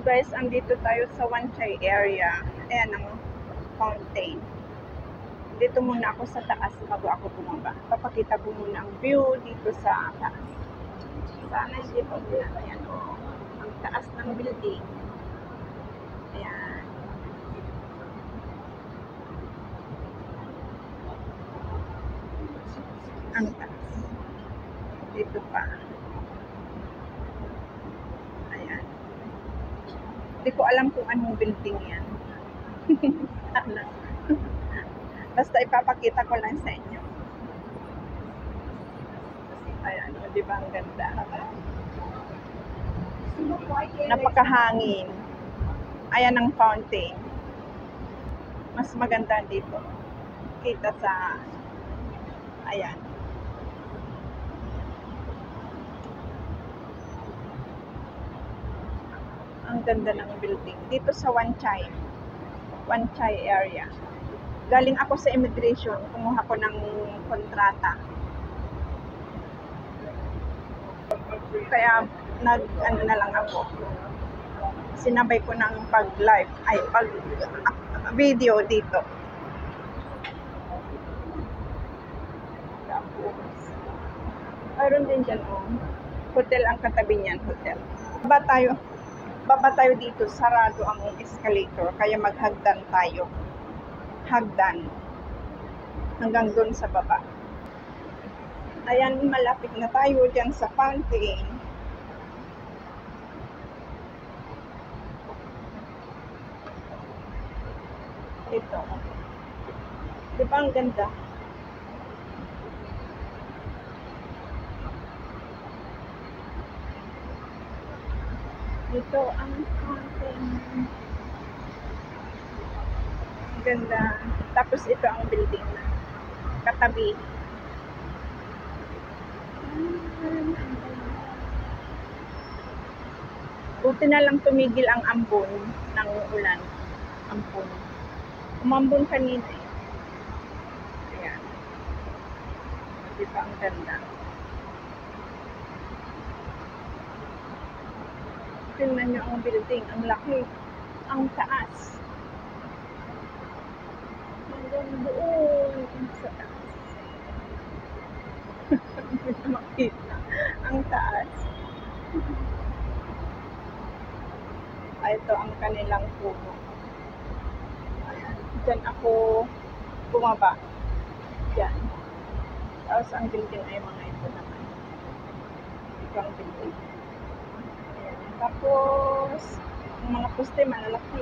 guys, andito tayo sa Wanchay area. Ayan ang fountain. Dito muna ako sa taas bago ako bumaba. Papakita ko muna ang view dito sa taas. Sana hindi pa muna. Ayan o. Ang taas ng building. Ayan. Ang taas. Dito pa. Ayan. Hindi ko alam kung anong building yan. Basta ipapakita ko lang sa inyo. Ayan, di ba ang ganda? Napakahangin. Ayan ang fountain. Mas maganda dito. Kita sa... Ayan. Ang ganda ng building. Dito sa Wanchay area. Galing ako sa immigration, kumuha ko ng kontrata. Kaya ano na lang ako. Sinabay ko ng pag-live, video dito. Tapos, mayroon din dyan, hotel ang katabi niyan, hotel. Baba tayo dito, sarado ang escalator, kaya maghagdan tayo. Hagdan. Hanggang doon sa baba. Ayan, malapit na tayo dyan sa fountain. Ito. Di ba ang ganda? Ito ang fountain. Ganda. Tapos ito ang building na katabi. Buti na lang tumigil ang ambon ng ulan. Ambon. Umambon kanina eh. Ayan. Di ba ang ganda? Tingnan nyo ang building. Ang laki. Ang taas. Hanggang doon sa taas. Hindi na makita. Ang taas. Ito ang kanilang puno. Ayan. Diyan ako bumaba. Diyan. Tapos ang building ay mga ito naman. Ito ang building. Ayan. Tapos, ang mga poste malalaki.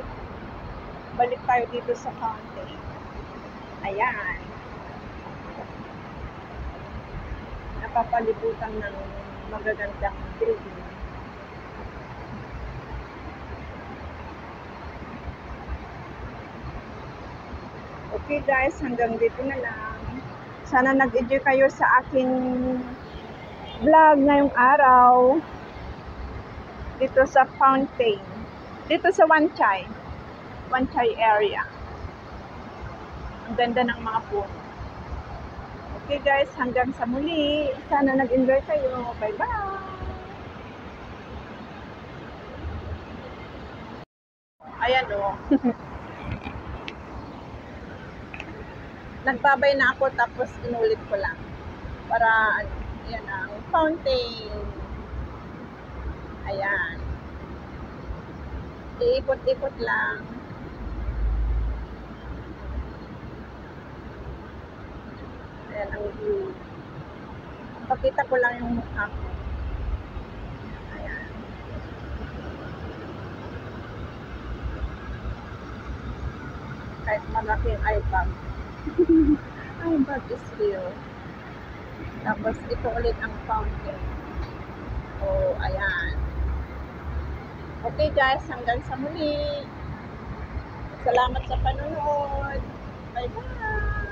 Balik tayo dito sa fountain. Ayan. Napapalibutan ng magagandang building. Okay guys, hanggang dito na lang. Sana nag-enjoy kayo sa aking vlog ngayong araw. Dito sa fountain. Dito sa Wanchay area. Ang ganda ng mga puno. Okay guys, hanggang sa muli. Sana nag-enjoy kayo. Bye-bye! Ayan o. Nagbabay na ako tapos inulit ko lang. Para, yan ang fountain. Ayan. Iikot-ikot lang. Ayan ang view. Pakita ko lang yung mukha ko. Ayan. Kahit malaking iPad. iPad is real. Tapos ito ulit ang fountain. Oh, ayan. Okay guys, hanggang sa muli. Salamat sa panonood. Bye-bye!